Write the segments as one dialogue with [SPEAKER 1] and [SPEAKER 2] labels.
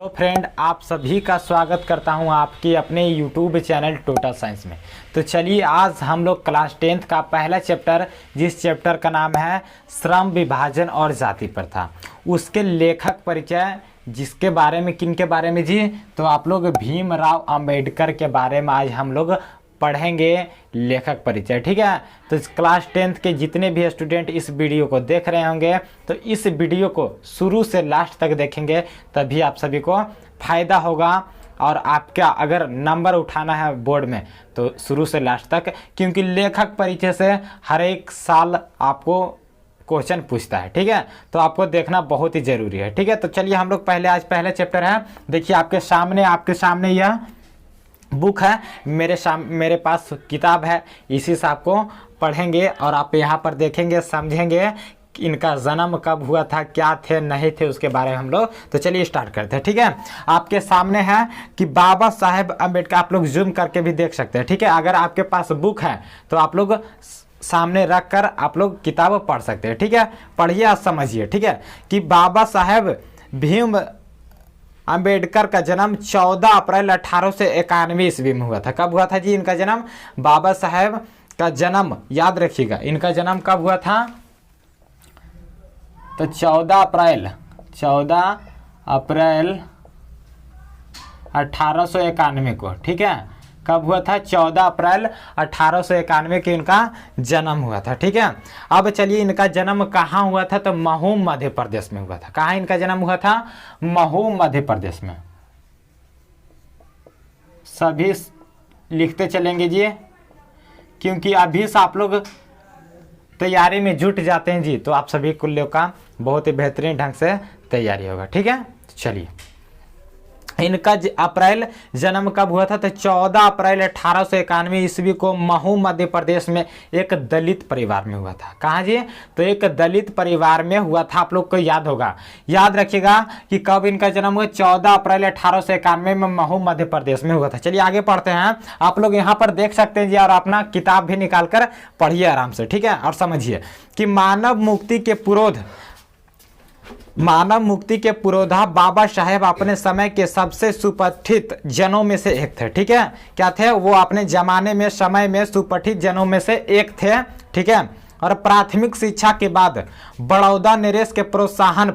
[SPEAKER 1] तो फ्रेंड, आप सभी का स्वागत करता हूं आपके अपने YouTube चैनल टोटल साइंस में। तो चलिए आज हम लोग क्लास 10th का पहला चैप्टर, जिस चैप्टर का नाम है श्रम विभाजन और जाति प्रथा, उसके लेखक परिचय, जिसके बारे में किन के बारे में जी, तो आप लोग भीमराव अंबेडकर के बारे में आज हम लोग पढ़ेंगे लेखक परिचय। ठीक है, तो क्लास 10th के जितने भी स्टूडेंट इस वीडियो को देख रहे होंगे तो इस वीडियो को शुरू से लास्ट तक देखेंगे, तभी आप सभी को फायदा होगा। और आपका अगर नंबर उठाना है बोर्ड में तो शुरू से लास्ट तक, क्योंकि लेखक परिचय से हर एक साल आपको क्वेश्चन पूछता है। ठीक है, तो आपको देखना बहुत ही जरूरी है। ठीक है, तो चलिए हम लोग आज पहले चैप्टर है, देखिए आपके सामने यह बुक है, मेरे पास किताब है, इसी से आपको पढ़ेंगे और आप यहाँ पर देखेंगे, समझेंगे इनका जन्म कब हुआ था, क्या थे नहीं थे, उसके बारे में हम लोग। तो चलिए स्टार्ट करते हैं। ठीक है, आपके सामने है कि बाबा साहेब अम्बेडकर, आप लोग जूम करके भी देख सकते हैं। ठीक है, अगर आपके पास बुक है तो आप लोग सामने रख कर आप लोग किताब पढ़ सकते हैं। ठीक है, पढ़िए और समझिए। ठीक है, कि बाबा साहेब भीम अंबेडकर का जन्म 14 अप्रैल 1891 ईस्वी में हुआ था। कब हुआ था जी इनका जन्म? बाबा साहेब का जन्म याद रखिएगा, इनका जन्म कब हुआ था? तो 14 अप्रैल 1891 को। ठीक है, कब हुआ था? 14 अप्रैल 1891 को इनका जन्म हुआ था। ठीक है, अब चलिए इनका जन्म कहाँ हुआ था? तो महू मध्य प्रदेश में हुआ था। कहाँ इनका जन्म हुआ था? महू मध्य प्रदेश में। सभी लिखते चलेंगे जी, क्योंकि अभी से आप लोग तैयारी में जुट जाते हैं जी, तो आप सभी कुल्लों का बहुत ही बेहतरीन ढंग से तैयारी होगा। ठीक है, चलिए इनका अप्रैल जन्म कब हुआ था? तो 14 अप्रैल 1891 ईस्वी को महू मध्य प्रदेश में एक दलित परिवार में हुआ था। कहाँ जी? तो एक दलित परिवार में हुआ था। आप लोग को याद होगा, याद रखिएगा कि कब इनका जन्म हुआ? 14 अप्रैल 1891 में महू मध्य प्रदेश में हुआ था। चलिए आगे पढ़ते हैं। आप लोग यहाँ पर देख सकते हैं जी, और अपना किताब भी निकाल कर पढ़िए आराम से। ठीक है, और समझिए कि मानव मुक्ति के पुरोधा बाबा साहेब अपने समय के सबसे सुपठित जनों में से एक थे। ठीक है, क्या थे वो? अपने जमाने में समय में सुपठित जनों में से एक थे। ठीक है, और प्राथमिक शिक्षा के बाद बड़ौदा नरेश के प्रोत्साहन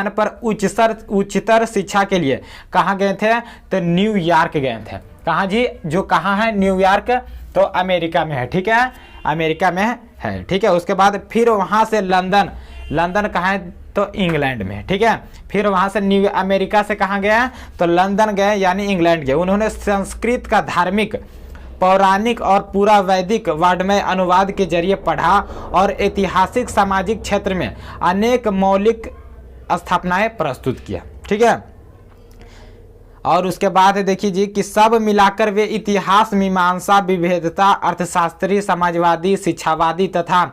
[SPEAKER 1] पर उच्चतर शिक्षा के लिए कहाँ गए थे? तो न्यूयॉर्क गए थे। कहाँ जी? जो कहाँ है? न्यूयॉर्क, तो अमेरिका में है। ठीक है, अमेरिका में है। ठीक है, उसके बाद फिर वहाँ से लंदन कहाँ है? तो इंग्लैंड में। ठीक है, फिर वहाँ से अमेरिका से कहाँ गए? तो लंदन गए, यानी इंग्लैंड गए। उन्होंने संस्कृत का धार्मिक, पौराणिक और पूरा वैदिक वाड्मय अनुवाद के जरिए पढ़ा और ऐतिहासिक सामाजिक क्षेत्र में अनेक मौलिक स्थापनाएं प्रस्तुत किया। ठीक है, और उसके बाद देखिए जी कि सब मिलाकर वे इतिहास, मीमांसा, विभेदता, अर्थशास्त्री, समाजवादी, शिक्षावादी तथा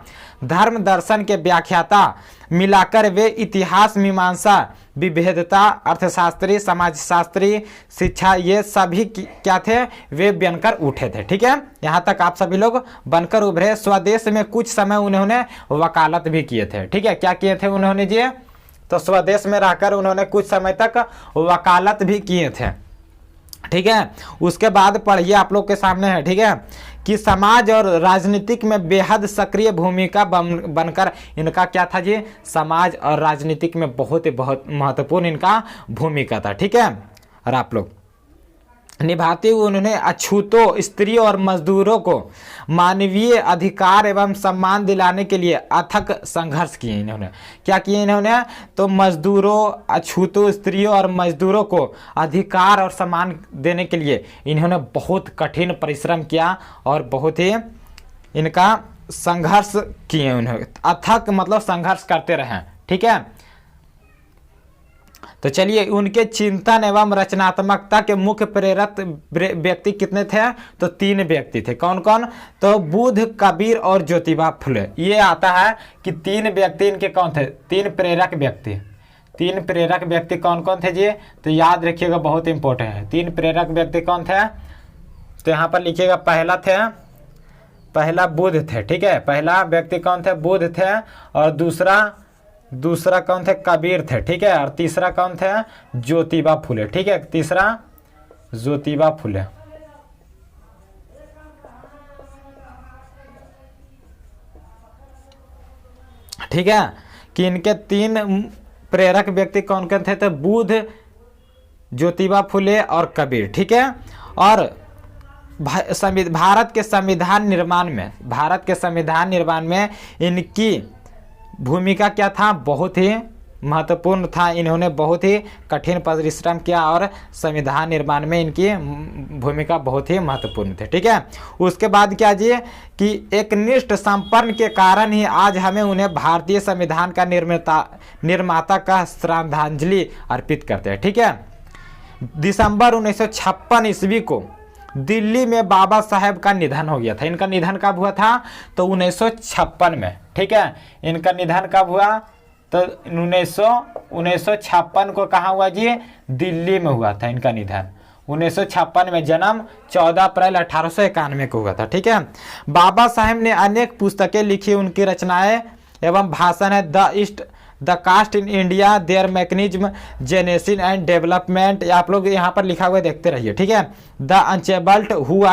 [SPEAKER 1] धर्म दर्शन के व्याख्याता मिलाकर वे इतिहास, मीमांसा, विभेदता, अर्थशास्त्री, समाजशास्त्री, शिक्षा, ये सभी क्या थे? वे बनकर उठे थे। ठीक है, यहाँ तक आप सभी लोग बनकर उभरे। स्वदेश में कुछ समय उन्होंने वकालत भी किए थे। ठीक है, क्या किए थे उन्होंने जी? तो स्वदेश में रहकर उन्होंने कुछ समय तक वकालत भी किए थे। ठीक है, उसके बाद पढ़िए, आप लोग के सामने है। ठीक है, कि समाज और राजनीतिक में बेहद सक्रिय भूमिका बनकर इनका क्या था जी? समाज और राजनीतिक में बहुत महत्वपूर्ण इनका भूमिका था। ठीक है, और आप लोग निभाते हुए उन्होंने अछूतों, स्त्रियों और मजदूरों को मानवीय अधिकार एवं सम्मान दिलाने के लिए अथक संघर्ष किए। इन्होंने क्या किए? इन्होंने तो मजदूरों, अछूतों, स्त्रियों और मजदूरों को अधिकार और सम्मान देने के लिए इन्होंने बहुत कठिन परिश्रम किया और बहुत ही इनका संघर्ष किए। उन्होंने अथक मतलब संघर्ष करते रहे। ठीक है, तो चलिए उनके चिंतन एवं रचनात्मकता के मुख्य प्रेरक व्यक्ति कितने थे? तो 3 व्यक्ति थे। कौन कौन? तो बुद्ध, कबीर और ज्योतिबा फुले। ये आता है कि 3 व्यक्ति इनके कौन थे? 3 प्रेरक व्यक्ति कौन कौन थे जी? तो याद रखिएगा, बहुत इंपॉर्टेंट है। 3 प्रेरक व्यक्ति कौन थे? तो यहाँ पर लिखिएगा, पहला बुद्ध थे। ठीक है, पहला व्यक्ति कौन थे? बुद्ध थे। और दूसरा दूसरा कौन थे? कबीर थे, ठीक है। और तीसरा कौन थे? ज्योतिबा फुले, ठीक है। तीसरा ज्योतिबा फुले। ठीक है, कि इनके 3 प्रेरक व्यक्ति कौन कौन थे? तो बुद्ध, ज्योतिबा फुले और कबीर, ठीक है। और भारत के संविधान निर्माण में इनकी भूमिका क्या था? बहुत ही महत्वपूर्ण था। इन्होंने बहुत ही कठिन परिश्रम किया और संविधान निर्माण में इनकी भूमिका बहुत ही महत्वपूर्ण थी, ठीक है। उसके बाद क्या जी कि एक निष्ठ संपन्न के कारण ही आज हमें उन्हें भारतीय संविधान का निर्माता का श्रद्धांजलि अर्पित करते हैं, ठीक है। दिसंबर 1956 ईस्वी को दिल्ली में बाबा साहेब का निधन हो गया था। इनका निधन कब हुआ था? तो 1956 में, ठीक है। इनका निधन कब हुआ? तो 1956 को कहाँ हुआ जी? दिल्ली में हुआ था इनका निधन। 1956 में, जन्म 14 अप्रैल 1891 को हुआ था, ठीक है। बाबा साहेब ने अनेक पुस्तकें लिखी। उनकी रचनाएं एवं भाषण है the caste in India, their mechanism, genesis and development. आप लोग यहाँ पर लिखा हुआ देखते रहिए, ठीक है। The अनचेबल्ड, who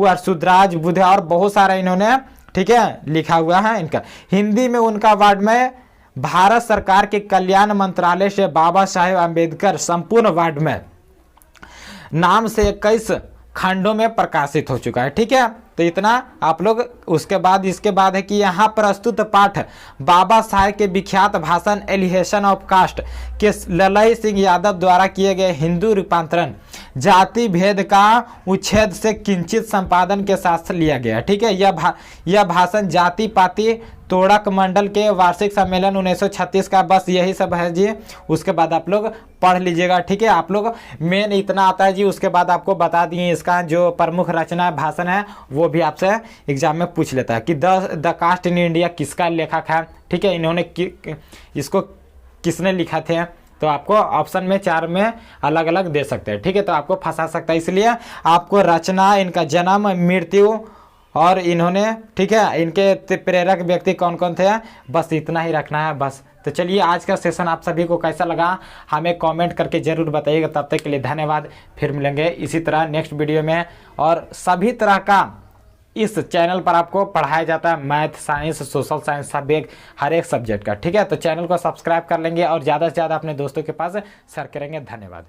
[SPEAKER 1] are Shudras Buddha, और बहुत सारा इन्होंने, ठीक है, लिखा हुआ है इनका। हिंदी में उनका वार्ड में भारत सरकार के कल्याण मंत्रालय से बाबा साहेब अम्बेडकर संपूर्ण वार्ड में नाम से 21 खंडों में प्रकाशित हो चुका है, ठीक है। तो इतना आप लोग। उसके बाद इसके बाद है कि यहाँ प्रस्तुत पाठ बाबा साहेब के विख्यात भाषण एलिहेशन ऑफ कास्ट के ललई सिंह यादव द्वारा किए गए हिंदू रूपांतरण जाति भेद का उच्छेद से किंचित संपादन के साथ लिया गया, ठीक है। यह भाषण जाति पाति तोड़क मंडल के वार्षिक सम्मेलन 1936 का, बस यही सब है जी। उसके बाद आप लोग पढ़ लीजिएगा, ठीक है। आप लोग मेन इतना आता है जी। उसके बाद आपको बता दिए इसका जो प्रमुख रचना भाषण है वो भी आपसे एग्जाम में पूछ लेता है कि द कास्ट इन इंडिया किसका लेखक है, ठीक है। इन्होंने इसको किसने लिखा थे? तो आपको ऑप्शन में 4 में अलग अलग दे सकते हैं, ठीक है। तो आपको फंसा सकता है, इसलिए आपको रचना, इनका जन्म, मृत्यु और इन्होंने, ठीक है, इनके प्रेरक व्यक्ति कौन कौन थे, बस इतना ही रखना है बस। तो चलिए, आज का सेशन आप सभी को कैसा लगा हमें कमेंट करके ज़रूर बताइएगा। तब तक के लिए धन्यवाद। फिर मिलेंगे इसी तरह नेक्स्ट वीडियो में। और सभी तरह का इस चैनल पर आपको पढ़ाया जाता है, मैथ, साइंस, सोशल साइंस, सब हर एक सब्जेक्ट का, ठीक है। तो चैनल को सब्सक्राइब कर लेंगे और ज़्यादा से ज़्यादा अपने दोस्तों के पास शेयर करेंगे। धन्यवाद।